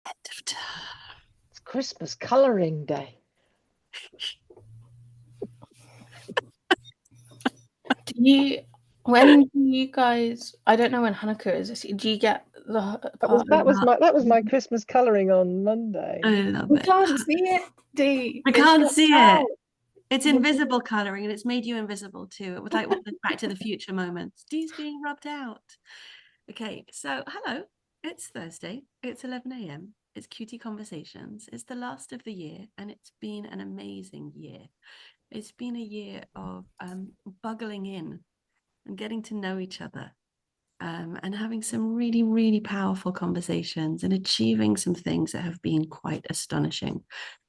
End of term. It's Christmas colouring day. When do you guys? I don't know when Hanukkah is. Do you get the part? That was my Christmas colouring on Monday. I love We it. can't see it, Dee. I can't see it. It's invisible colouring, and it's made you invisible too. It was like one of the Back to the Future moments. Dee's being rubbed out. Okay, so hello. It's Thursday. It's 11 a.m. It's Cutie Conversations. It's the last of the year, and it's been an amazing year. It's been a year of buggling in and getting to know each other, and having some really, really powerful conversations and achieving some things that have been quite astonishing.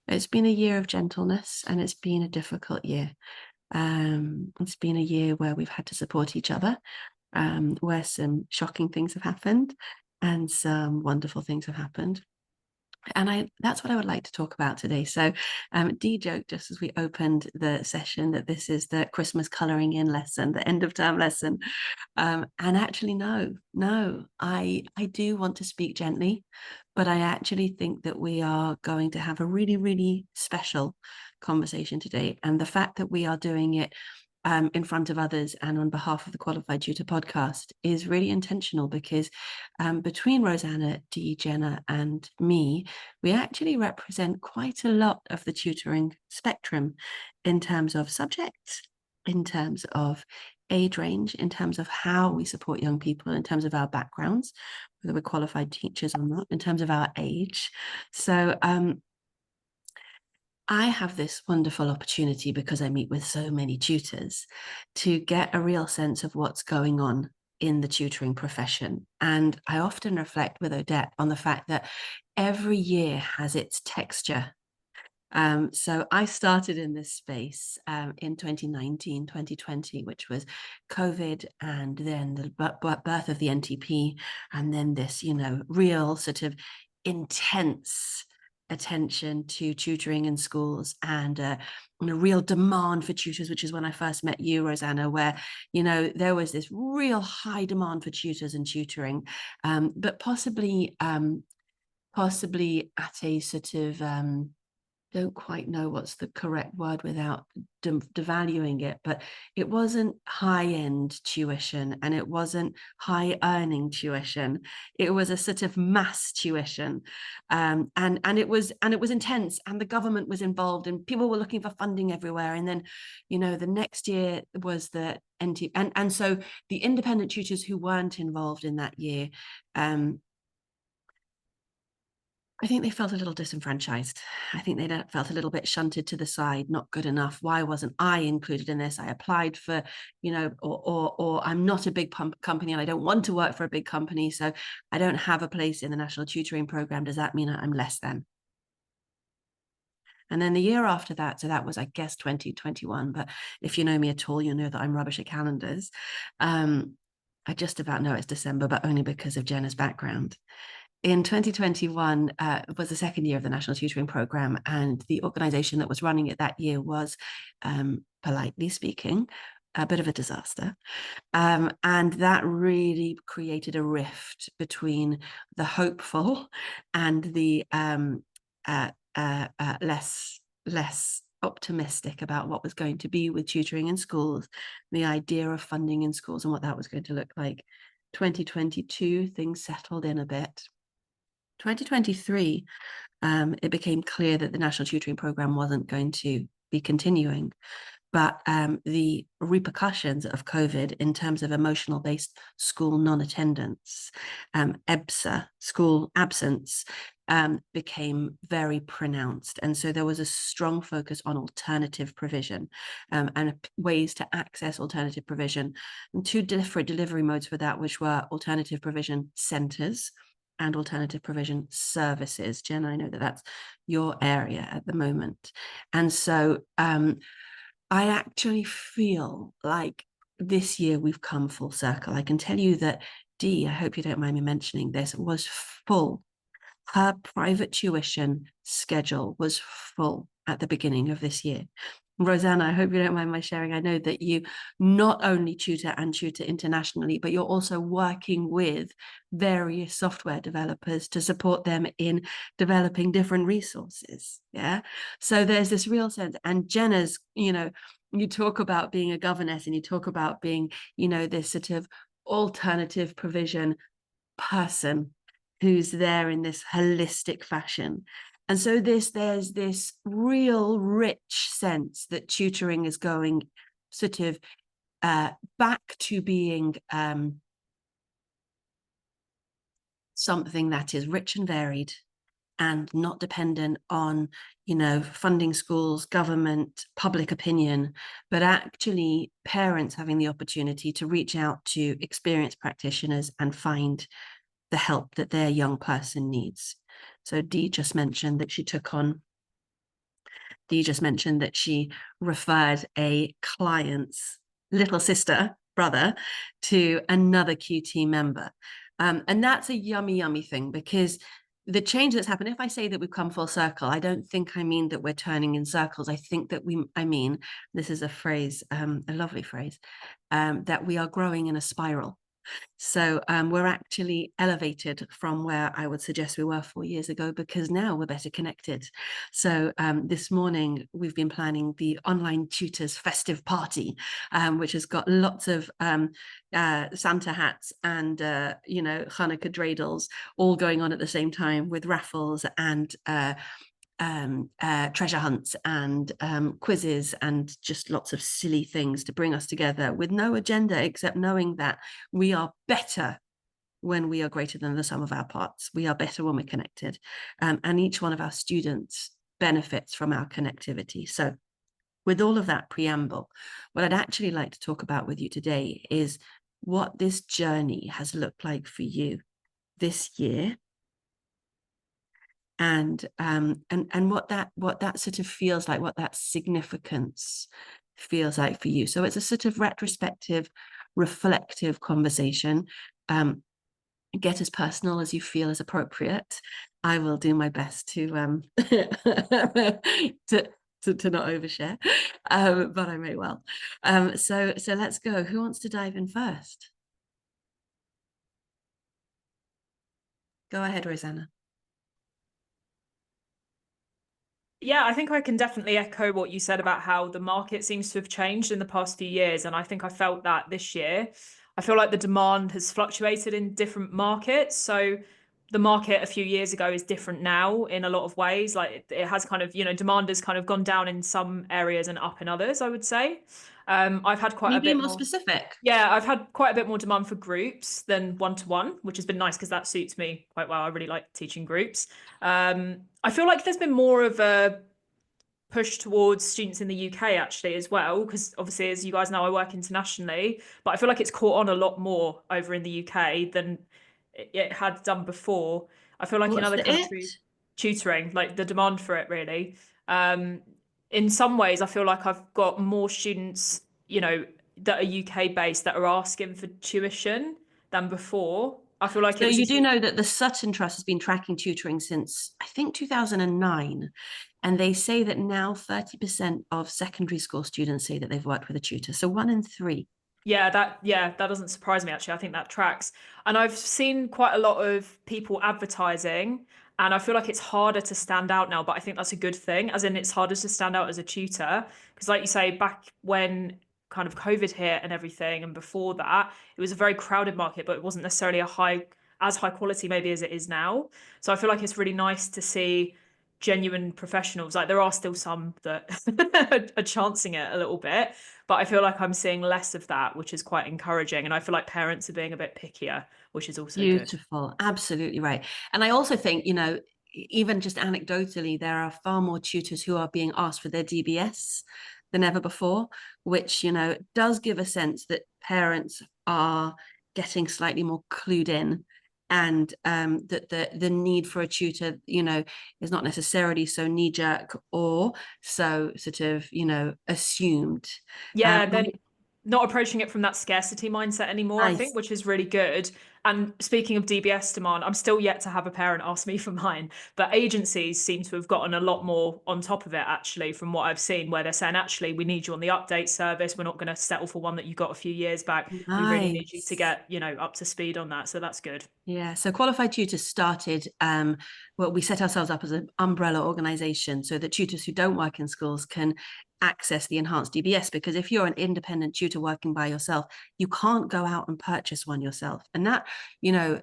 It's been a year of gentleness, and it's been a difficult year. It's been a year where we've had to support each other, where some shocking things have happened and some wonderful things have happened. And that's what I would like to talk about today. So Dee joked just as we opened the session that this is the Christmas colouring in lesson, the end of term lesson. And actually, no, I do want to speak gently, but I actually think that we are going to have a really, really special conversation today. And the fact that we are doing it in front of others and on behalf of the Qualified Tutor podcast is really intentional, because between Rosanna, Dee, Jenna and me, we actually represent quite a lot of the tutoring spectrum in terms of subjects, in terms of age range, in terms of how we support young people, in terms of our backgrounds, whether we're qualified teachers or not, in terms of our age. So I have this wonderful opportunity, because I meet with so many tutors, to get a real sense of what's going on in the tutoring profession. And I often reflect with Odette on the fact that every year has its texture. So I started in this space in 2019, 2020, which was COVID, and then the birth of the NTP, and then this, real sort of intense attention to tutoring in schools, and a real demand for tutors, which is when I first met you, Rosanna, where, there was this real high demand for tutors and tutoring, but possibly at a sort of, don't quite know what's the correct word without devaluing it, but it wasn't high-end tuition, and it wasn't high-earning tuition. It was a sort of mass tuition, and it was intense, and the government was involved, and people were looking for funding everywhere. And then, the next year was the NT, and so the independent tutors who weren't involved in that year, I think they felt a little disenfranchised. I think they felt a little bit shunted to the side, not good enough. Why wasn't I included in this? I applied for, or I'm not a big company, and I don't want to work for a big company, so I don't have a place in the National Tutoring Programme. Does that mean I'm less than? And then the year after that, so that was, I guess, 2021. But if you know me at all, you know that I'm rubbish at calendars. I just about know it's December, but only because of Jenna's background. In 2021 was the second year of the National Tutoring Programme, and the organisation that was running it that year was, politely speaking, a bit of a disaster. And that really created a rift between the hopeful and the less optimistic about what was going to be with tutoring in schools, the idea of funding in schools and what that was going to look like. 2022, things settled in a bit. 2023, it became clear that the National Tutoring Programme wasn't going to be continuing. But the repercussions of COVID in terms of emotional-based school non-attendance, EBSA, school absence, became very pronounced. And so there was a strong focus on alternative provision, and ways to access alternative provision. And two different delivery modes for that, which were alternative provision centres and alternative provision services. Jen, I know that that's your area at the moment. And so I actually feel like this year we've come full circle. I can tell you that Dee, I hope you don't mind me mentioning this, was full. Her private tuition schedule was full at the beginning of this year. Rosanna, I hope you don't mind my sharing. I know that you not only tutor and tutor internationally, but you're also working with various software developers to support them in developing different resources. Yeah. So there's this real sense. And Jenna's, you talk about being a governess and you talk about being, this sort of alternative provision person who's there in this holistic fashion. And so there's this real rich sense that tutoring is going sort of back to being something that is rich and varied and not dependent on, funding schools, government, public opinion, but actually parents having the opportunity to reach out to experienced practitioners and find the help that their young person needs. So Dee just mentioned that she referred a client's little sister, brother, to another QT member. And that's a yummy thing, because the change that's happened, if I say that we've come full circle, I don't think I mean that we're turning in circles. I think that I mean, this is a phrase, a lovely phrase, that we are growing in a spiral. So we're actually elevated from where I would suggest we were 4 years ago, because now we're better connected. So this morning we've been planning the online tutors festive party, which has got lots of Santa hats and Hanukkah dreidels all going on at the same time, with raffles and treasure hunts and quizzes and just lots of silly things to bring us together, with no agenda except knowing that we are better when we are greater than the sum of our parts. We are better when we're connected, and each one of our students benefits from our connectivity. So with all of that preamble, what I'd actually like to talk about with you today is what this journey has looked like for you this year, and what that sort of feels like, what that significance feels like for you. So it's a sort of retrospective, reflective conversation. Get as personal as you feel is appropriate. I will do my best to to not overshare, but I may well. So let's go. Who wants to dive in first? Go ahead, Rosanna. Yeah, I think I can definitely echo what you said about how the market seems to have changed in the past few years. And I think I felt that this year. I feel like the demand has fluctuated in different markets. So the market a few years ago is different now in a lot of ways. Like it has kind of, demand has kind of gone down in some areas and up in others, I would say. I've had quite Can you a bit be more specific? Yeah, I've had quite a bit more demand for groups than one-to-one, which has been nice because that suits me quite well. I really like teaching groups. I feel like there's been more of a push towards students in the UK actually as well, because obviously, as you guys know, I work internationally, but I feel like it's caught on a lot more over in the UK than it had done before. I feel like in other countries, tutoring, like the demand for it really. In some ways, I feel like I've got more students, that are UK based that are asking for tuition than before. I feel like so you do know that the Sutton Trust has been tracking tutoring since I think 2009, and they say that now 30% of secondary school students say that they've worked with a tutor. So 1 in 3. Yeah, that doesn't surprise me actually. I think that tracks. And I've seen quite a lot of people advertising, and I feel like it's harder to stand out now, but I think that's a good thing, as in it's harder to stand out as a tutor. Because like you say, back when kind of COVID hit and everything, and before that, it was a very crowded market, but it wasn't necessarily as high quality maybe as it is now. So I feel like it's really nice to see genuine professionals. Like there are still some that are chancing it a little bit, but I feel like I'm seeing less of that, which is quite encouraging. And I feel like parents are being a bit pickier, which is also beautiful. Good. Absolutely right. And I also think, even just anecdotally, there are far more tutors who are being asked for their DBS than ever before, which, does give a sense that parents are getting slightly more clued in, and that the need for a tutor, is not necessarily so knee-jerk or so sort of, assumed. Yeah, then not approaching it from that scarcity mindset anymore, nice. I think, which is really good. And speaking of DBS demand, I'm still yet to have a parent ask me for mine, but agencies seem to have gotten a lot more on top of it, actually, from what I've seen, where they're saying, actually, we need you on the update service. We're not going to settle for one that you got a few years back. We really need you to get, up to speed on that. So that's good. Yeah, so Qualified Tutors started, we set ourselves up as an umbrella organisation so that tutors who don't work in schools can access the enhanced DBS, because if you're an independent tutor working by yourself, you can't go out and purchase one yourself. And that,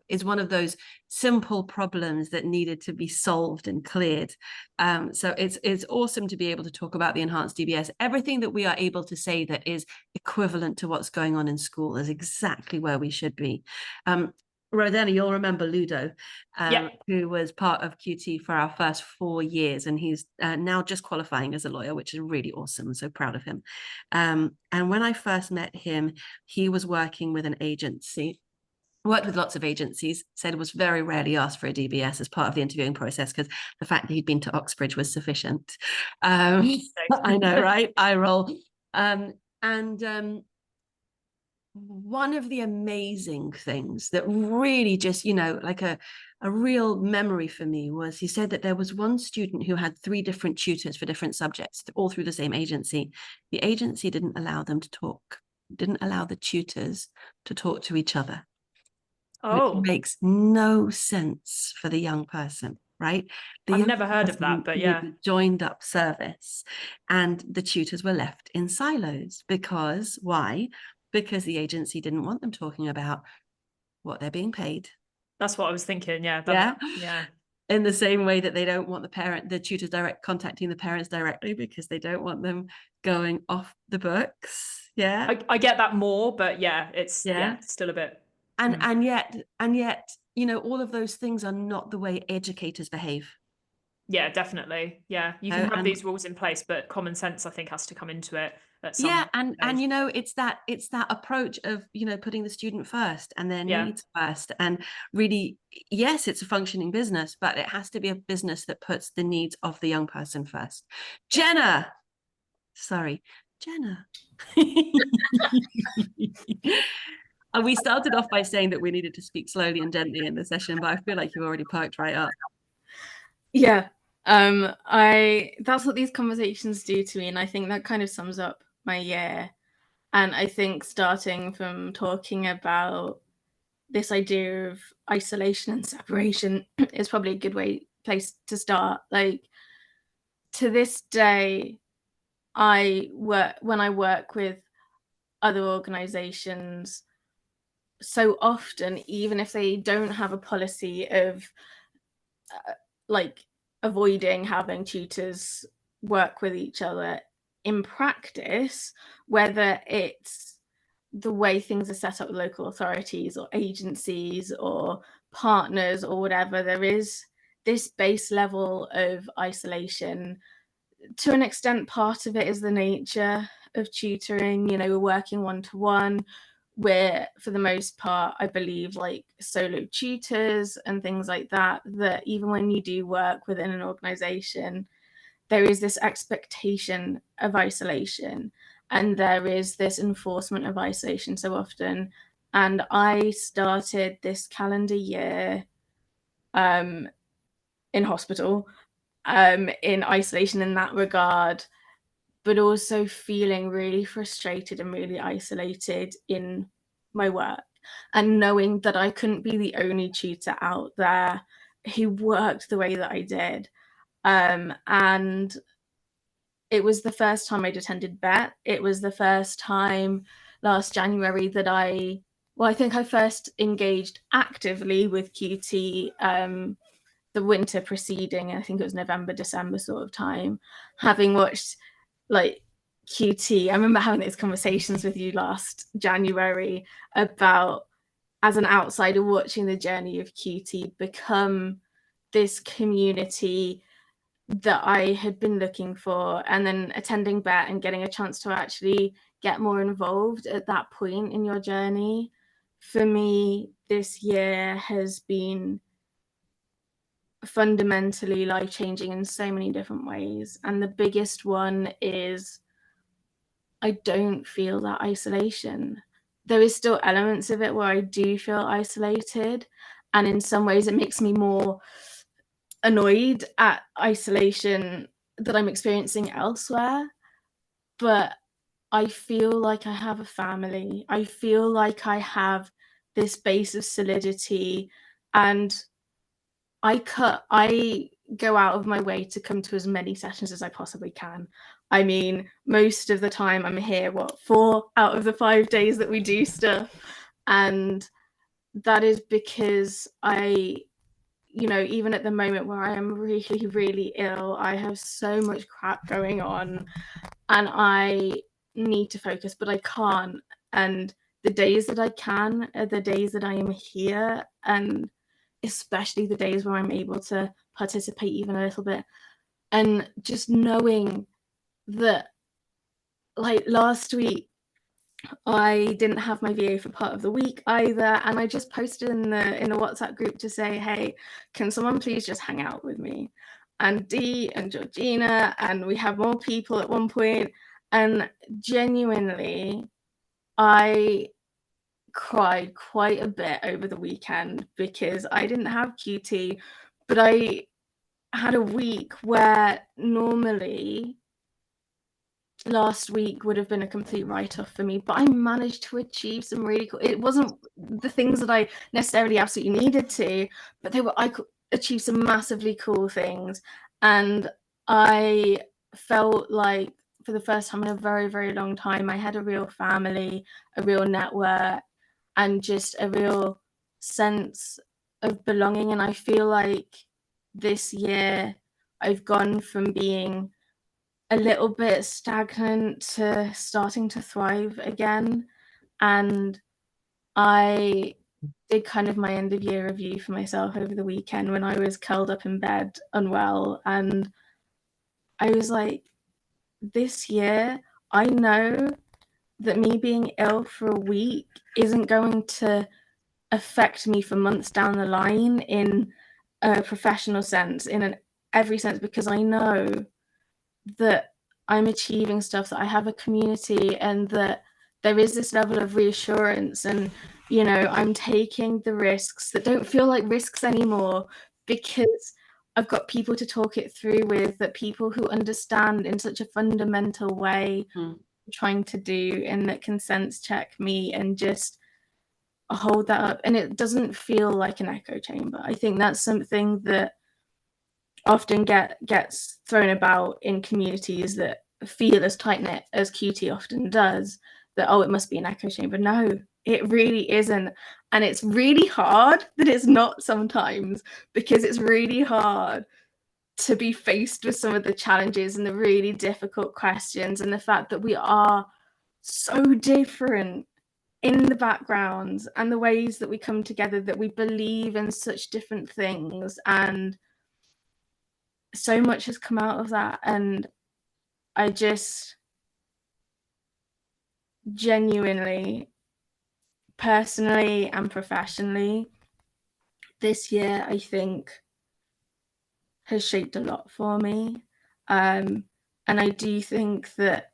is one of those simple problems that needed to be solved and cleared. So it's awesome to be able to talk about the enhanced DBS. Everything that we are able to say that is equivalent to what's going on in school is exactly where we should be. Rosanna, you'll remember Ludo, who was part of QT for our first 4 years, and he's now just qualifying as a lawyer, which is really awesome. I'm so proud of him. And when I first met him, he was working with an agency, worked with lots of agencies, said was very rarely asked for a DBS as part of the interviewing process because the fact that he'd been to Oxbridge was sufficient. I know, right? I roll. One of the amazing things that really just, like a real memory for me was he said that there was one student who had 3 different tutors for different subjects, all through the same agency. The agency didn't allow them to talk, didn't allow the tutors to talk to each other. Oh, which makes no sense for the young person, right? I've never heard of that, but yeah. Joined up service, and the tutors were left in silos because why? Because the agency didn't want them talking about what they're being paid. That's what I was thinking. Yeah. Yeah. In the same way that they don't want the tutors contacting the parents directly because they don't want them going off the books. Yeah. I get that more, but yeah, it's still a bit. And yet, all of those things are not the way educators behave. Yeah, definitely. Yeah, you can have these rules in place, but common sense, I think, has to come into it at some stage. And it's that approach of putting the student first and their needs first, and really, yes, it's a functioning business, but it has to be a business that puts the needs of the young person first. Jenna. We started off by saying that we needed to speak slowly and gently in the session, but I feel like you've already perked right up. Yeah. That's what these conversations do to me, and I think that kind of sums up my year. And I think starting from talking about this idea of isolation and separation is probably a good place to start. Like, to this day, when I work with other organizations, so often, even if they don't have a policy of avoiding having tutors work with each other, in practice, whether it's the way things are set up with local authorities or agencies or partners or whatever, there is this base level of isolation. To an extent, part of it is the nature of tutoring. We're working one-to-one. We're, for the most part, I believe, like solo tutors and things like that even when you do work within an organization, there is this expectation of isolation and there is this enforcement of isolation so often. And I started this calendar year in hospital, in isolation in that regard, but also feeling really frustrated and really isolated in my work, and knowing that I couldn't be the only tutor out there who worked the way that I did. And it was the first time I'd attended BET. It was the first time last January that I think I first engaged actively with QT the winter preceding. I think it was November, December sort of time, having watched QT. I remember having those conversations with you last January about, as an outsider, watching the journey of QT become this community that I had been looking for, and then attending BET and getting a chance to actually get more involved at that point in your journey. For me, this year has been fundamentally life-changing in so many different ways. And the biggest one is I don't feel that isolation. there is still elements of it where I do feel isolated, and in some ways it makes me more annoyed at isolation that I'm experiencing elsewhere. But I feel like I have a family. I feel like I have this base of solidity, and I go out of my way to come to as many sessions as I possibly can. I mean, most of the time I'm here, 4 out of the 5 days that we do stuff. And that is because even at the moment where I am really, really ill, I have so much crap going on and I need to focus, but I can't. And the days that I can are the days that I am here, and especially the days where I'm able to participate even a little bit. And just knowing that, like last week, I didn't have my VA for part of the week either, and I just posted in the WhatsApp group to say, hey, can someone please just hang out with me? And Dee and Georgina, and we have more people at one point, and genuinely I cried quite a bit over the weekend because I didn't have QT, but I had a week where normally last week would have been a complete write-off for me, but I managed to achieve some really cool, it wasn't the things that I necessarily absolutely needed to, but I could achieve some massively cool things. And I felt like for the first time in a very, very long time, I had a real family, a real network, and just a real sense of belonging. And I feel like this year I've gone from being a little bit stagnant to starting to thrive again. And I did kind of my end of year review for myself over the weekend when I was curled up in bed unwell, and I was like, this year I know that me being ill for a week isn't going to affect me for months down the line in a professional sense, in every sense, because I know that I'm achieving stuff, that I have a community, and that there is this level of reassurance, and I'm taking the risks that don't feel like risks anymore because I've got people to talk it through with, that people who understand in such a fundamental way trying to do, and that can sense check me and just hold that up, and it doesn't feel like an echo chamber. I think that's something that often gets thrown about in communities that feel as tight-knit as QT often does, that it must be an echo chamber. No, it really isn't. And it's really hard that it's not sometimes, because it's really hard to be faced with some of the challenges and the really difficult questions, and the fact that we are so different in the backgrounds and the ways that we come together, that we believe in such different things, and so much has come out of that. And I just genuinely, personally and professionally, this year I think has shaped a lot for me. And I do think that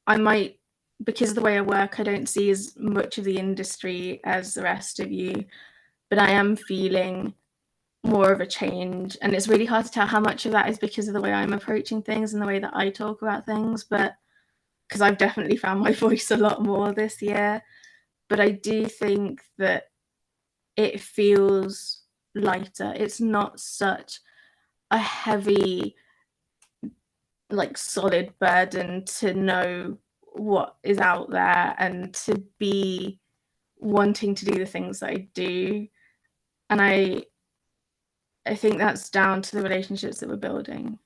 I might, because of the way I work, I don't see as much of the industry as the rest of you, but I am feeling more of a change. And it's really hard to tell how much of that is because of the way I'm approaching things and the way that I talk about things, but because I've definitely found my voice a lot more this year. But I do think that it feels lighter. It's not such a heavy, like solid burden to know what is out there and to be wanting to do the things that I do. And I think that's down to the relationships that we're building.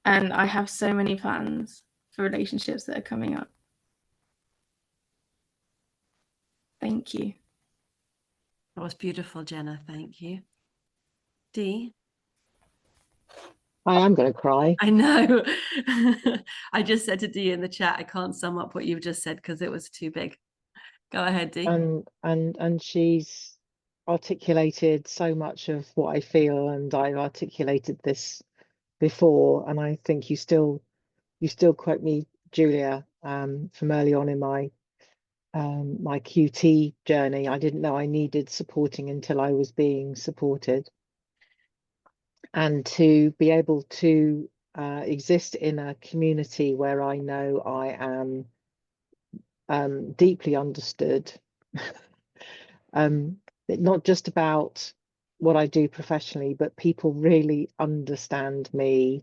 And I have so many plans for relationships that are coming up. Thank you. That was beautiful, Jenna. Thank you. Dee? I am going to cry. I know. I just said to Dee in the chat, I can't sum up what you've just said because it was too big. Go ahead, Dee. And she's articulated so much of what I feel, and I've articulated this before, and I think you still quote me, Julia, from early on in my my QT journey. I didn't know I needed supporting until I was being supported. And to be able to exist in a community where I know I am deeply understood, not just about what I do professionally, but people really understand me,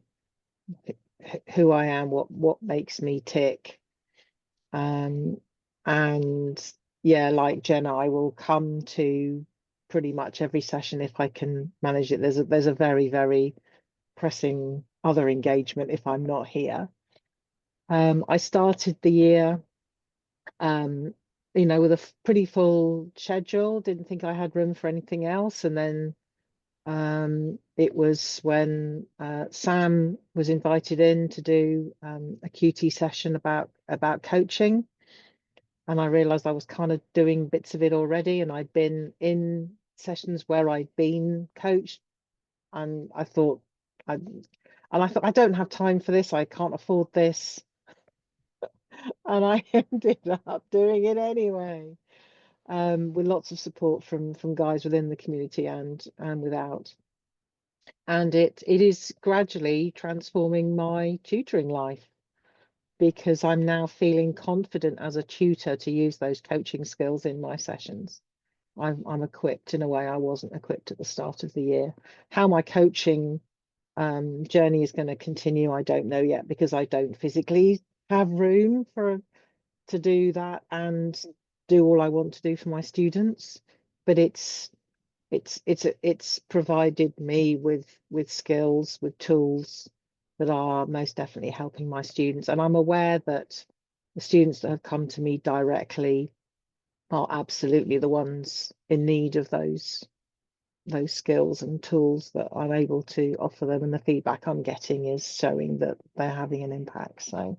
who I am, what makes me tick. And yeah, like Jenna, I will come to pretty much every session if I can manage it. There's a very, very pressing other engagement if I'm not here. I started the year with a pretty full schedule, didn't think I had room for anything else. And then it was when Sam was invited in to do a QT session about coaching. And I realized I was kind of doing bits of it already. And I'd been in sessions where I'd been coached. And I thought, I don't have time for this. I can't afford this. And I ended up doing it anyway, with lots of support from guys within the community and without. And it is gradually transforming my tutoring life, because I'm now feeling confident as a tutor to use those coaching skills in my sessions. I'm equipped in a way I wasn't equipped at the start of the year. How my coaching journey is going to continue, I don't know yet, because I don't physically have room to do that and do all I want to do for my students. But it's provided me with skills, with tools that are most definitely helping my students. And I'm aware that the students that have come to me directly are absolutely the ones in need of those skills and tools that I'm able to offer them, and the feedback I'm getting is showing that they're having an impact. So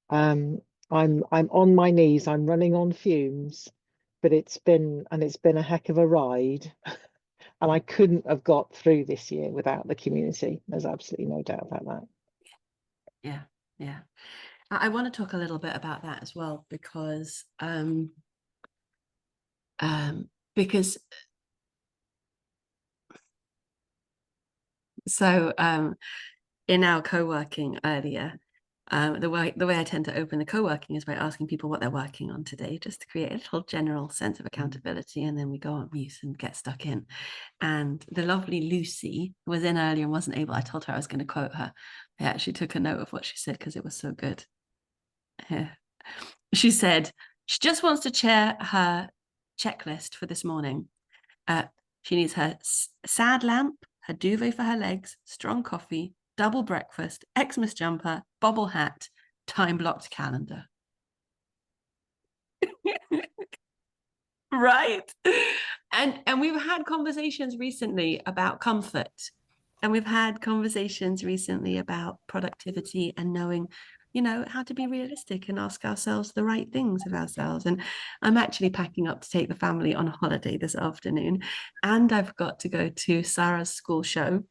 I'm on my knees, I'm running on fumes, but it's been a heck of a ride. And I couldn't have got through this year without the community. There's absolutely no doubt about that. Yeah. I want to talk a little bit about that as well, because in our co-working earlier, the way I tend to open the co-working is by asking people what they're working on today, just to create a little general sense of accountability, and then we go on mute and get stuck in. And the lovely Lucy was in earlier and wasn't able. I told her I was going to quote her. I actually took a note of what she said because it was so good. Yeah. She said she just wants to share her checklist for this morning. She needs her sad lamp, her duvet for her legs, strong coffee, double breakfast, Xmas jumper, bobble hat, time-blocked calendar. Right? And we've had conversations recently about comfort, and we've had conversations recently about productivity and knowing, how to be realistic and ask ourselves the right things of ourselves. And I'm actually packing up to take the family on a holiday this afternoon, and I've got to go to Sarah's school show.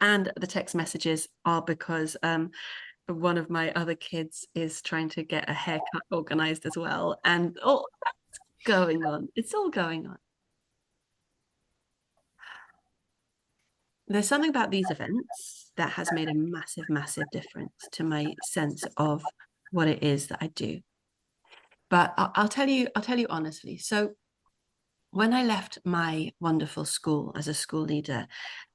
And the text messages are because one of my other kids is trying to get a haircut organized as well. And all that's going on. It's all going on. There's something about these events that has made a massive, massive difference to my sense of what it is that I do. But I'll tell you honestly. So when I left my wonderful school as a school leader,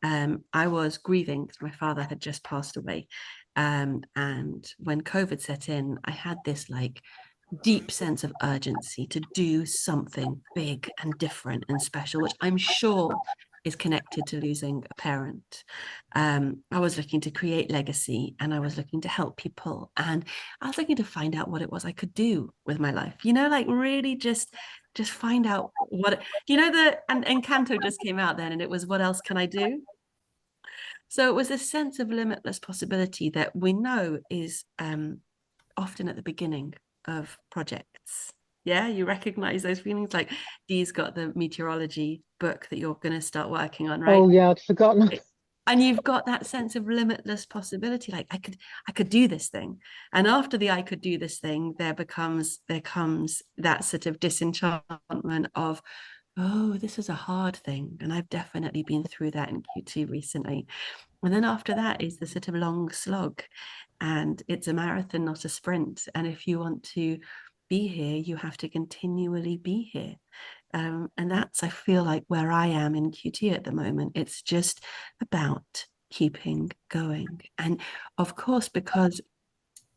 I was grieving because my father had just passed away. And when COVID set in, I had this deep sense of urgency to do something big and different and special, which I'm sure is connected to losing a parent. I was looking to create legacy, and I was looking to help people, and I was looking to find out what it was I could do with my life, really just find out what, and Encanto just came out then, and it was, what else can I do? So it was this sense of limitless possibility that we know is often at the beginning of projects. Yeah, you recognize those feelings. Like Dee's got the meteorology book that you're going to start working on, right? Oh yeah, I'd forgotten. And you've got that sense of limitless possibility, like I could do this thing. And after the I could do this thing, there comes that sort of disenchantment of, oh, this is a hard thing. And I've definitely been through that in Q2 recently. And then after that is the sort of long slog, and it's a marathon, not a sprint. And if you want to be here, you have to continually be here. And that's, I feel like, where I am in QT at the moment. It's just about keeping going. And of course, because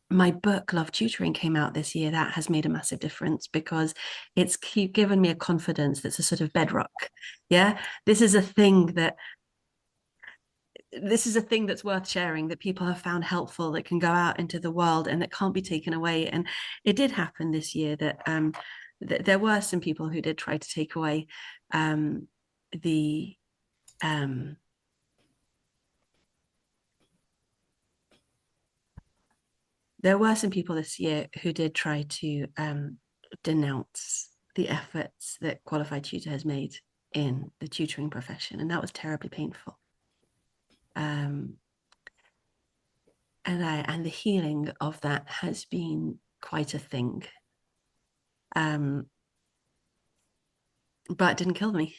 my book, Love Tutoring, came out this year, that has made a massive difference, because it's given me a confidence that's a sort of bedrock. Yeah, this is a thing that's worth sharing, that people have found helpful, that can go out into the world and that can't be taken away. And it did happen this year that there were some people who did try to take away the there were some people this year who did try to denounce the efforts that Qualified Tutor has made in the tutoring profession, and that was terribly painful. And the healing of that has been quite a thing. But it didn't kill me.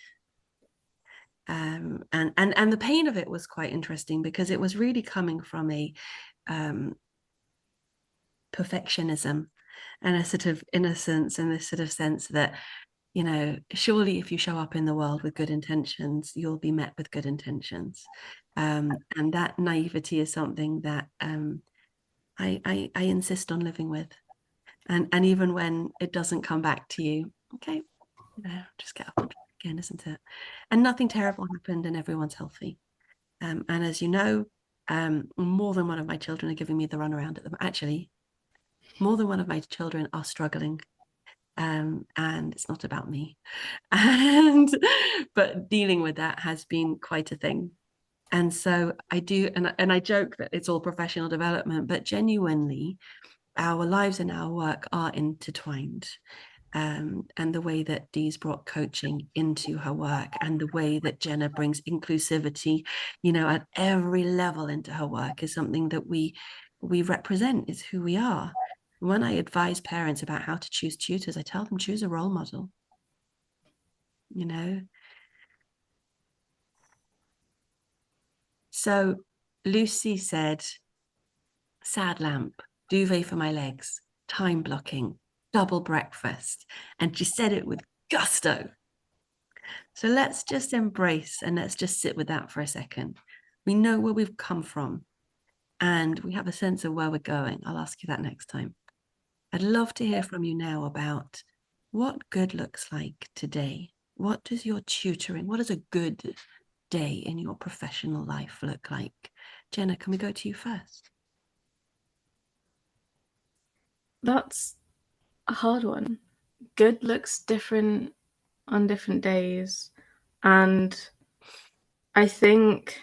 And the pain of it was quite interesting, because it was really coming from a perfectionism and a sort of innocence, and this sort of sense that, you know, surely if you show up in the world with good intentions, you'll be met with good intentions. And that naivety is something that I insist on living with. And even when it doesn't come back to you, okay, you know, just get up and try again, isn't it? And nothing terrible happened, and everyone's healthy. And as you know, more than one of my children are giving me the runaround at them. Actually, more than one of my children are struggling. And it's not about me. But dealing with that has been quite a thing. And so I do, and I joke that it's all professional development, but genuinely, our lives and our work are intertwined. And the way that Dee's brought coaching into her work, and the way that Jenna brings inclusivity, you know, at every level into her work, is something that we represent, is who we are. When I advise parents about how to choose tutors, I tell them, choose a role model, you know. So Lucy said, sad lamp, duvet for my legs, time blocking, double breakfast. And she said it with gusto. So let's just embrace, and let's just sit with that for a second. We know where we've come from, and we have a sense of where we're going. I'll ask you that next time. I'd love to hear from you now about what good looks like today. What does your tutoring, what does a good day in your professional life look like? Jenna, can we go to you first? That's a hard one. Good looks different on different days. And I think,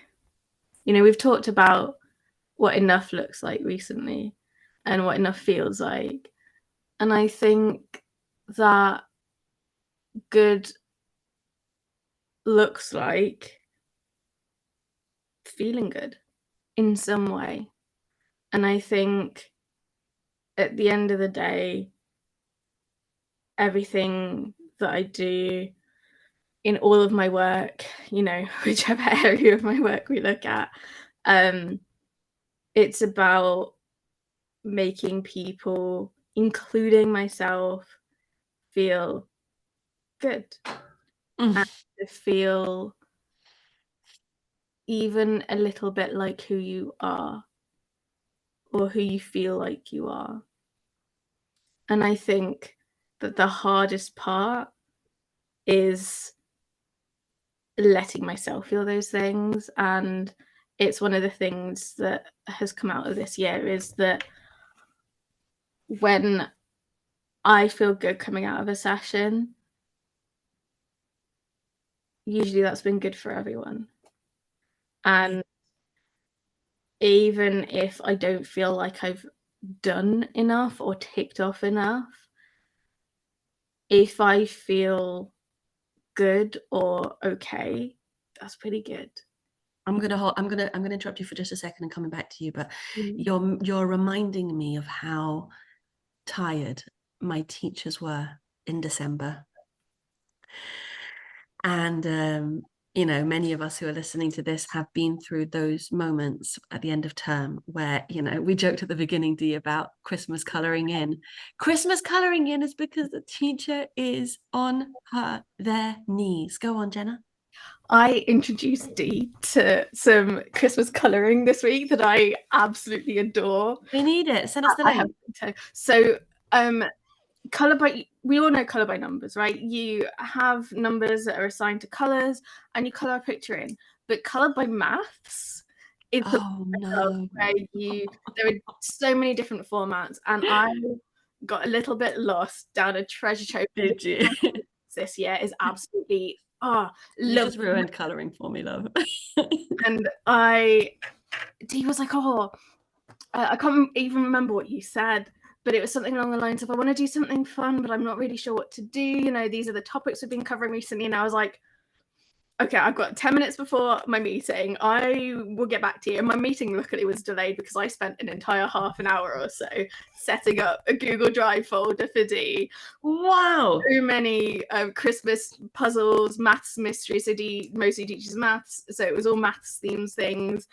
you know, we've talked about what enough looks like recently and what enough feels like. And I think that good looks like feeling good in some way. And I think at the end of the day, everything that I do in all of my work, you know, whichever area of my work we look at, it's about making people, including myself, feel good and to feel even a little bit like who you are, or who you feel like you are. And I think that the hardest part is letting myself feel those things. And it's one of the things that has come out of this year, is that when I feel good coming out of a session, usually that's been good for everyone. And even if I don't feel like I've done enough or ticked off enough, if I feel good or okay, that's pretty good. I'm gonna interrupt you for just a second and coming back to you, but Mm. you're reminding me of how tired my teachers were in December. And you know, many of us who are listening to this have been through those moments at the end of term where, you know, we joked at the beginning, Dee, about Christmas colouring in. Christmas colouring in is because the teacher is on their knees. Go on, Jenna. I introduced Dee to some Christmas colouring this week that I absolutely adore. We need it. Send us the I link. have so colour by, we all know colour by numbers, right? You have numbers that are assigned to colours and you colour a picture in, but colour by maths is Oh no. where there are so many different formats, and I got a little bit lost down a treasure trove. Did you? This year is absolutely You love. just ruined colouring for me, love. And Dee was like, I can't even remember what you said, but it was something along the lines of, I want to do something fun, but I'm not really sure what to do. You know, these are the topics we've been covering recently. And I was like, okay, I've got 10 minutes before my meeting. I will get back to you. And my meeting luckily was delayed because I spent an entire half an hour or so setting up a Google Drive folder for Dee. Wow. So many Christmas puzzles, maths mysteries. So Dee mostly teaches maths, so it was all maths themes things.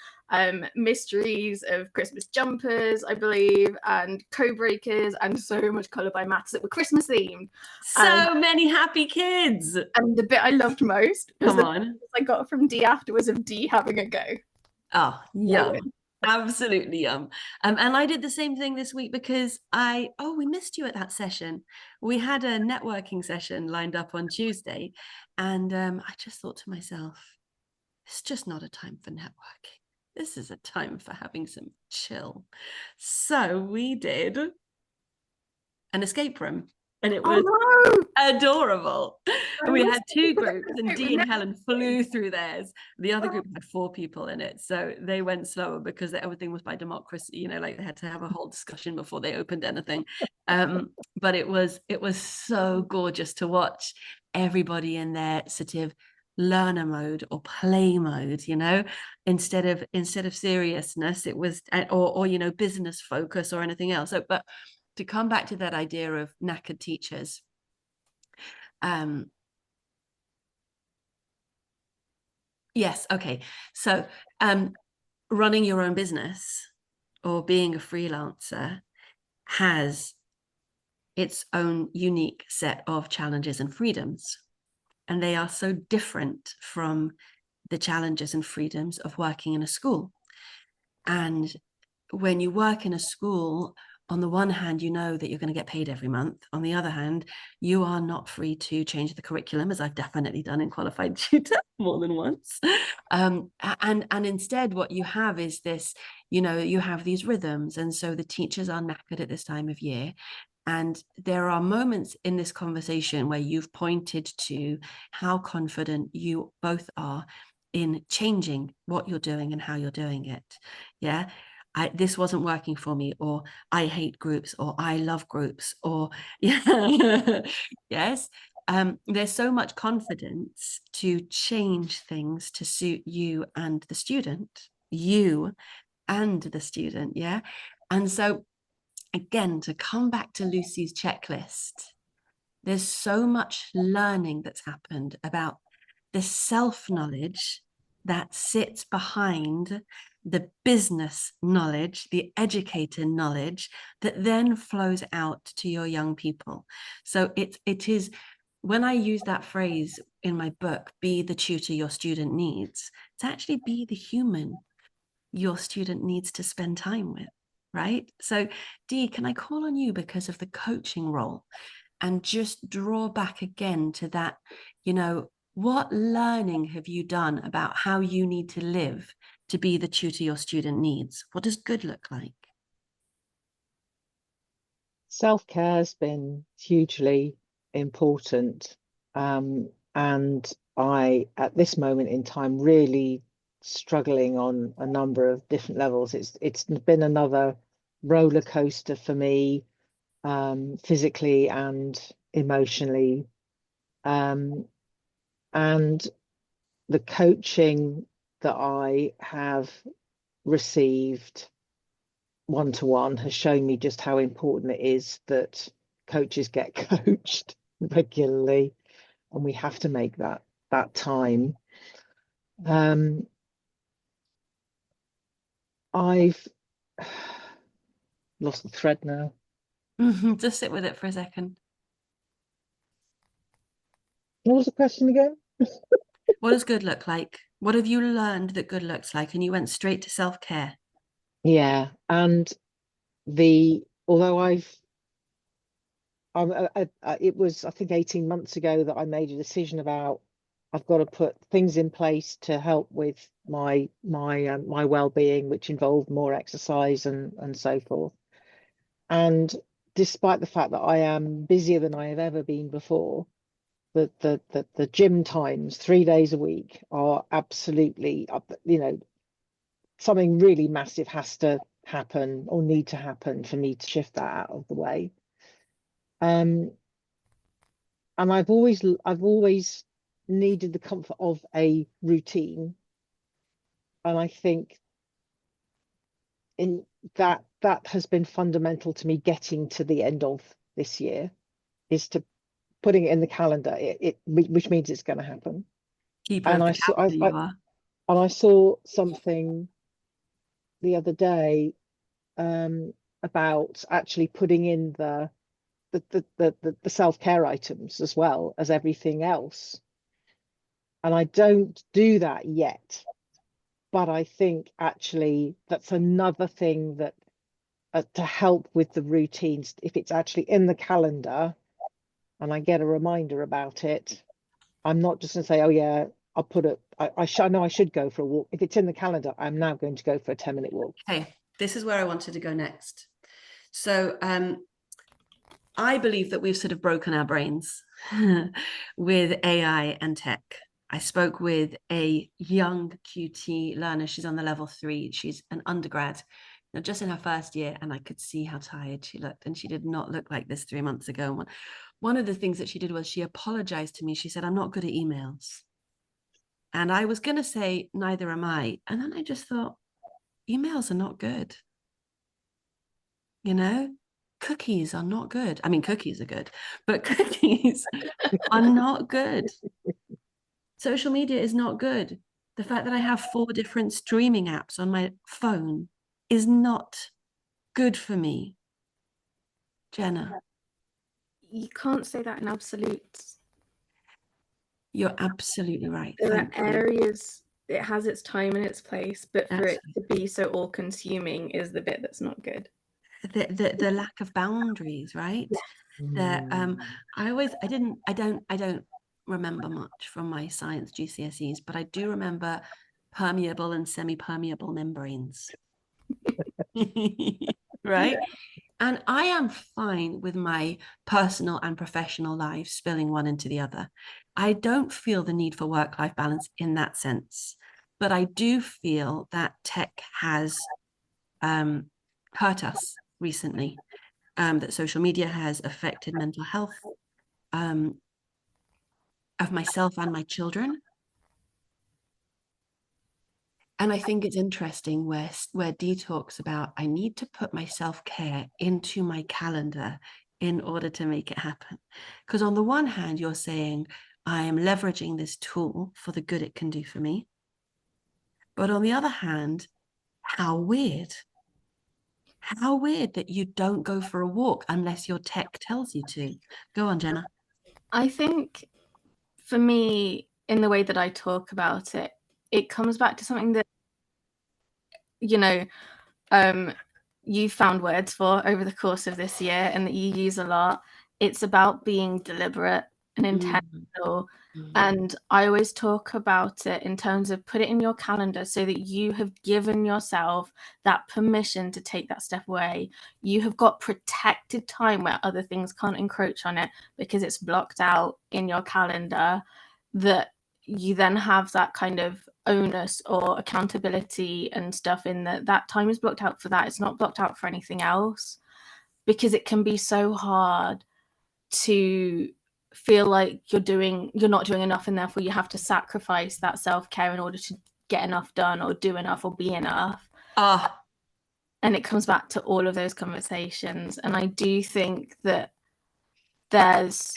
Mysteries of Christmas jumpers, I believe, and code breakers, and so much colour by maths that were Christmas themed. So many happy kids. And the bit I loved most was Come on. I got from Dee afterwards of Dee having a go. Oh, yum. Absolutely yum. And I did the same thing this week because we missed you at that session. We had a networking session lined up on Tuesday, and I just thought to myself, it's just not a time for networking. This is a time for having some chill. So we did an escape room, and it was adorable. And we had two groups, and Dee and Helen flew through theirs. The other group had 4 people in it, so they went slower because everything was by democracy. You know, like they had to have a whole discussion before they opened anything. But it was so gorgeous to watch everybody in their sort of learner mode or play mode, you know, instead of seriousness, it was or you know, business focus or anything else. So, but to come back to that idea of knackered teachers, yes, okay. So running your own business or being a freelancer has its own unique set of challenges and freedoms. And they are so different from the challenges and freedoms of working in a school. And when you work in a school, on the one hand, you know that you're going to get paid every month. On the other hand, you are not free to change the curriculum, as I've definitely done in qualified tutor more than once. And instead, what you have is this, you know, you have these rhythms. And so the teachers are knackered at this time of year. And there are moments in this conversation where you've pointed to how confident you both are in changing what you're doing and how you're doing it. Yeah. This wasn't working for me, or I hate groups, or I love groups, or yeah. Yes. There's so much confidence to change things to suit you and the student. Yeah. And so again, to come back to Lucy's checklist, there's so much learning that's happened about the self-knowledge that sits behind the business knowledge, the educator knowledge that then flows out to your young people. So it is, when I use that phrase in my book, be the tutor your student needs, it's actually be the human your student needs to spend time with. Right? So Dee, can I call on you because of the coaching role and just draw back again to that, you know, what learning have you done about how you need to live to be the tutor your student needs? What does good look like? Self-care has been hugely important. And I, at this moment in time, really struggling on a number of different levels. It's been another roller coaster for me, physically and emotionally. And the coaching that I have received one-to-one has shown me just how important it is that coaches get coached regularly, and we have to make that time. I've lost the thread now. Just sit with it for a second. What was the question again? What does good look like? What have you learned that good looks like? And you went straight to self-care. Yeah, and although it was, I think, 18 months ago that I made a decision about I've got to put things in place to help with my well-being, which involved more exercise and so forth. And despite the fact that I am busier than I have ever been before, the gym times 3 days a week are absolutely, something really massive has to happen or need to happen for me to shift that out of the way. And I've always needed the comfort of a routine, and I think in that has been fundamental to me getting to the end of this year, is to putting it in the calendar, which means it's going to happen. And I saw something the other day about actually putting in the self-care items as well as everything else. And I don't do that yet, but I think actually that's another thing that to help with the routines, if it's actually in the calendar and I get a reminder about it, I'm not just going to say, oh yeah, I'll put it, I know I should go for a walk. If it's in the calendar, I'm now going to go for a 10-minute walk. Okay, this is where I wanted to go next. So I believe that we've sort of broken our brains with AI and tech. I spoke with a young QT learner. She's on the level 3. She's an undergrad, just in her first year, and I could see how tired she looked. And she did not look like this 3 months ago. One of the things that she did was she apologized to me. She said, I'm not good at emails. And I was going to say, neither am I. And then I just thought, emails are not good. Cookies are not good. I mean, cookies are good, but cookies are not good. Social media is not good. The fact that I have 4 different streaming apps on my phone is not good for me. Jenna. You can't say that in absolutes. You're absolutely right. There are areas, it has its time and its place, but for it to be so all-consuming is the bit that's not good. The lack of boundaries, right? I don't remember much from my science GCSEs, but I do remember permeable and semi-permeable membranes. Right? And I am fine with my personal and professional life spilling one into the other. I don't feel the need for work-life balance in that sense, but I do feel that tech has hurt us recently, that social media has affected mental health of myself and my children. And I think it's interesting where Dee talks about, I need to put my self-care into my calendar in order to make it happen. Because on the one hand, you're saying, I am leveraging this tool for the good it can do for me. But on the other hand, how weird that you don't go for a walk unless your tech tells you to. Go on, Jenna. I think for me, in the way that I talk about it, it comes back to something that, you found words for over the course of this year and that you use a lot. It's about being deliberate and intentional. And I always talk about it in terms of put it in your calendar so that you have given yourself that permission to take that step away. You have got protected time where other things can't encroach on it because it's blocked out in your calendar, that you then have that kind of onus or accountability and stuff in that time is blocked out for that. It's not blocked out for anything else, because it can be so hard to feel like you're not doing enough, and therefore you have to sacrifice that self-care in order get enough done or do enough or be enough. Ah, And it comes back to all of those conversations. And I do think that there's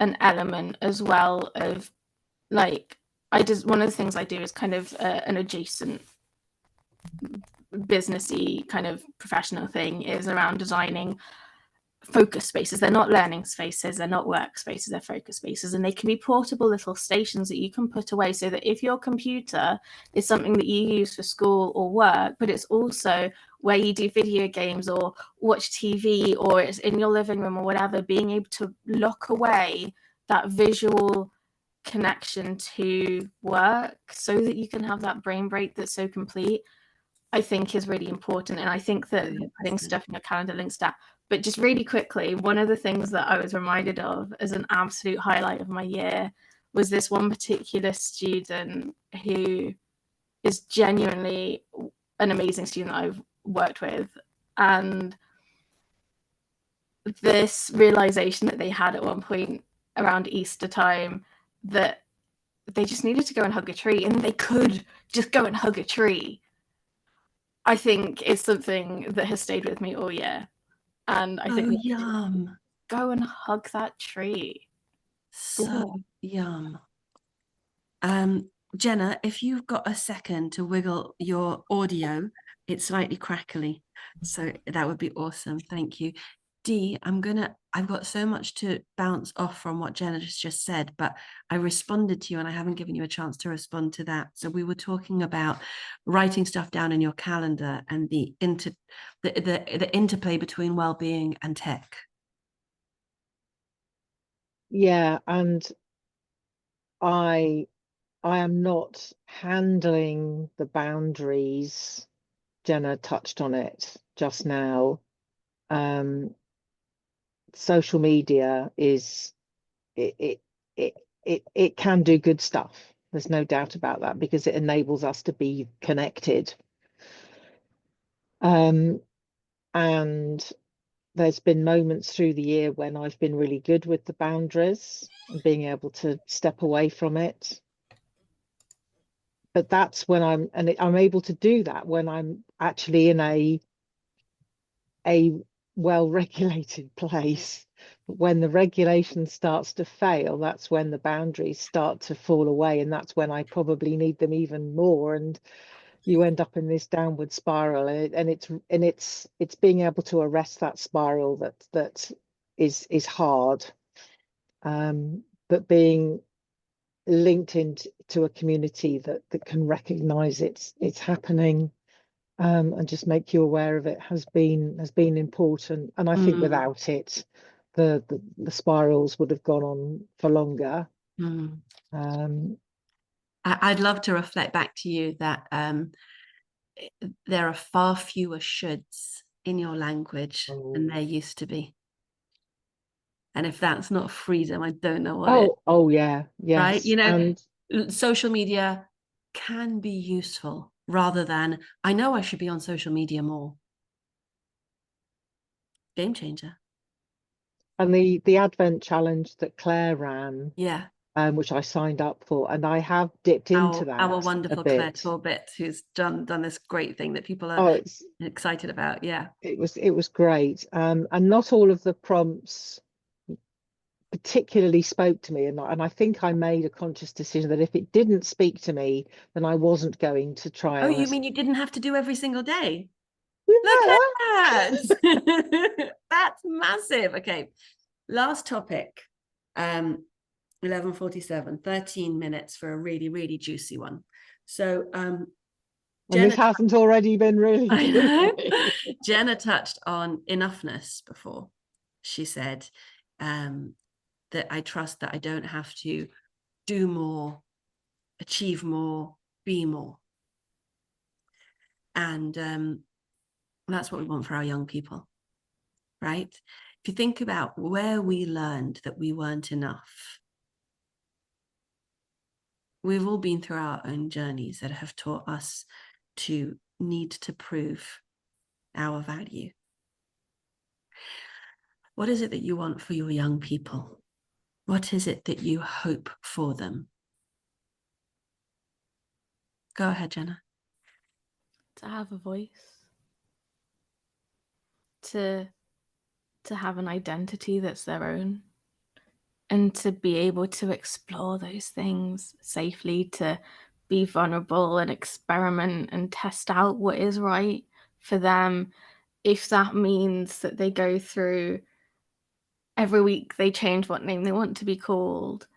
an element as well of like, one of the things I do is kind of an adjacent businessy kind of professional thing is around designing focus spaces. They're not learning spaces, they're not work spaces, they're focus spaces, and they can be portable little stations that you can put away, so that if your computer is something that you use for school or work, but it's also where you do video games or watch TV, or it's in your living room or whatever, being able to lock away that visual connection to work so that you can have that brain break that's so complete, I think is really important. And I think that putting stuff in your calendar links to that. But just really quickly, one of the things that I was reminded of as an absolute highlight of my year was this one particular student who is genuinely an amazing student that I've worked with. And this realization that they had at one point around Easter time, that they just needed to go and hug a tree, and they could just go and hug a tree, I think is something that has stayed with me all year. And I think yum. Go and hug that tree. So yum. Jenna, if you've got a second to wiggle your audio, it's slightly crackly, so that would be awesome. Thank you. Dee, I've got so much to bounce off from what Jenna just said, but I responded to you and I haven't given you a chance to respond to that. So we were talking about writing stuff down in your calendar and the interplay between well-being and tech. Yeah, and I am not handling the boundaries. Jenna touched on it just now. Social media is it can do good stuff. There's no doubt about that, because it enables us to be connected. And there's been moments through the year when I've been really good with the boundaries and being able to step away from it. But that's when I'm able to do that when I'm actually in a well-regulated place. When the regulation starts to fail, that's when the boundaries start to fall away, and that's when I probably need them even more, and you end up in this downward spiral. And it's being able to arrest that spiral that is hard, but being linked into a community that can recognize it's happening, and just make you aware of it has been important. And I think without it, the spirals would have gone on for longer. I'd love to reflect back to you that there are far fewer shoulds in your language than there used to be. And if that's not freedom, I don't know what is. Oh yeah, yes. Right? You know, social media can be useful rather than, I know I should be on social media more. Game changer. And the Advent challenge that Claire ran, yeah, which I signed up for, and I have dipped into that. Our wonderful Claire Torbett, who's done this great thing that people are excited about. Yeah, it was great. And not all of the prompts particularly spoke to me, and I think I made a conscious decision that if it didn't speak to me, then I wasn't going to try. Oh, you mean you didn't have to do every single day? Yeah. Look at that. That's massive. Okay, last topic. 11:47, 13 minutes for a really, really juicy one. So and this hasn't already been really I know. Jenna touched on enoughness before. She said that I trust that I don't have to do more, achieve more, be more. And that's what we want for our young people, right? If you think about where we learned that we weren't enough, we've all been through our own journeys that have taught us to need to prove our value. What is it that you want for your young people? What is it that you hope for them? Go ahead, Jenna. To have a voice, to have an identity that's their own, and to be able to explore those things safely, to be vulnerable and experiment and test out what is right for them. If that means that they go through every week, they change what name they want to be called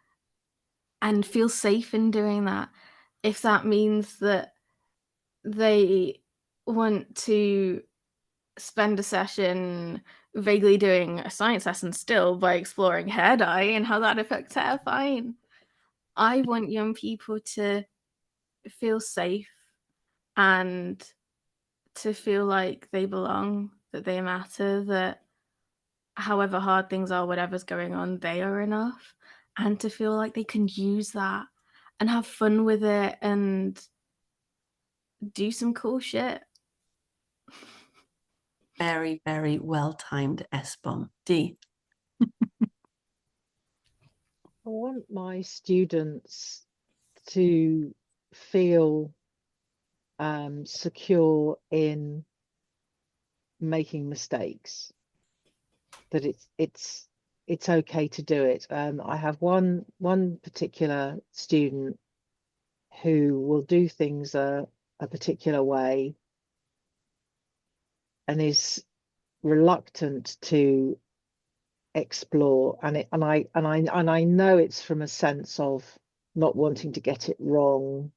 and feel safe in doing that. If that means that they want to spend a session vaguely doing a science lesson still by exploring hair dye and how that affects hair, fine. I want young people to feel safe and to feel like they belong, that they matter, that however hard things are, whatever's going on, they are enough, and to feel like they can use that and have fun with it and do some cool shit. Very, very well-timed S-bomb. Dee. I want my students to feel secure in making mistakes, that it's okay to do it. I have one particular student who will do things a particular way and is reluctant to explore, and I know it's from a sense of not wanting to get it wrong.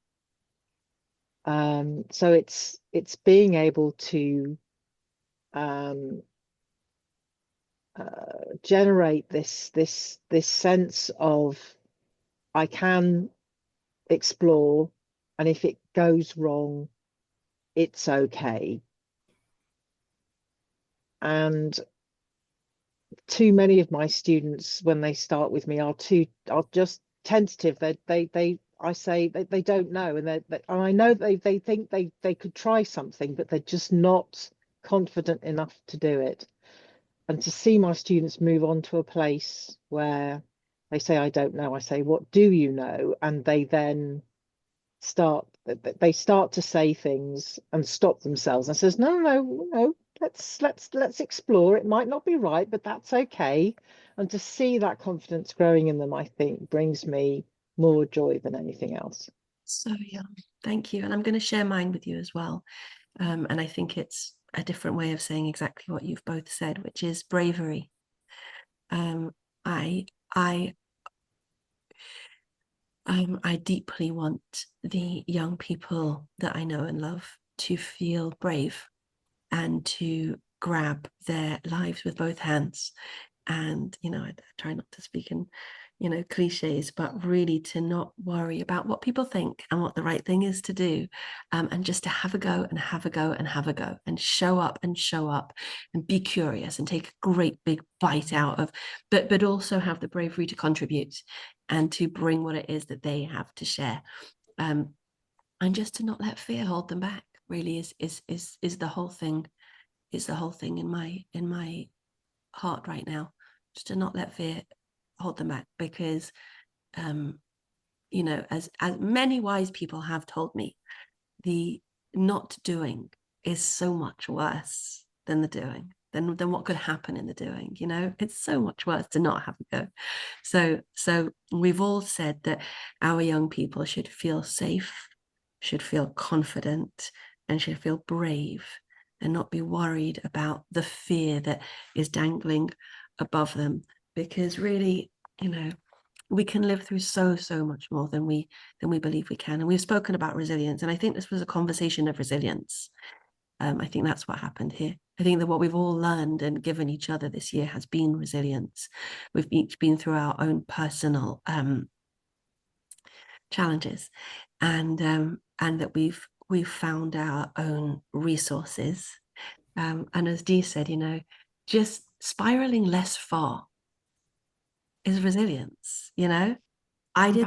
So it's being able to generate this sense of I can explore, and if it goes wrong, it's okay. And too many of my students, when they start with me, are just tentative. I say they don't know, and I know they think they could try something, but they're just not confident enough to do it. And to see my students move on to a place where they say, I don't know, I say, what do you know? And they then start to say things and stop themselves and says, no, let's explore. It might not be right, but that's okay. And to see that confidence growing in them, I think, brings me more joy than anything else. So young. Thank you. And I'm going to share mine with you as well. And I think it's a different way of saying exactly what you've both said, which is bravery. I deeply want the young people that I know and love to feel brave and to grab their lives with both hands. And, I try not to speak in, cliches, but really to not worry about what people think and what the right thing is to do. And just to have a go and have a go and have a go and show up and be curious and take a great big bite out of, but also have the bravery to contribute and to bring what it is that they have to share. And just to not let fear hold them back really is the whole thing. Is the whole thing in my heart right now, just to not let fear hold them back, because as many wise people have told me, the not doing is so much worse than the doing, than what could happen in the doing. It's so much worse to not have a go. So we've all said that our young people should feel safe, should feel confident, and should feel brave, and not be worried about the fear that is dangling above them, because really, we can live through so much more than we believe we can. And we've spoken about resilience, and I think this was a conversation of resilience. I think that's what happened here. I think that what we've all learned and given each other this year has been resilience. We've each been through our own personal challenges, and that we've found our own resources. And as Dee said, just spiraling less far is resilience. I did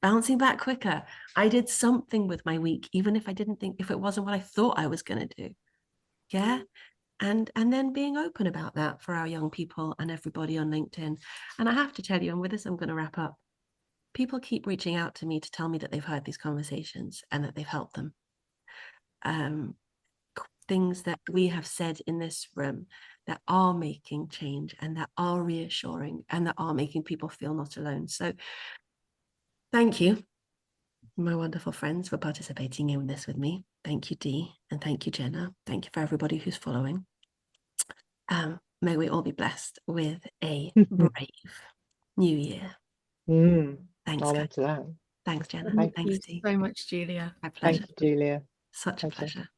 bouncing back quicker. I did something with my week, even if it wasn't what I thought I was going to do. Yeah. And then being open about that for our young people and everybody on LinkedIn. And I have to tell you, and with this, I'm going to wrap up. people keep reaching out to me to tell me that they've heard these conversations and that they've helped them. Things that we have said in this room that are making change and that are reassuring and that are making people feel not alone. So thank you, my wonderful friends, for participating in this with me. Thank you, Dee, and thank you, Jenna. Thank you for everybody who's following. May we all be blessed with a brave new year. Thanks, I'll guys. into that. Thanks, Jenna. Thank Thanks, you Dee. so much, Julia. My pleasure. Thank you, Julia. Such a Pleasure. pleasure.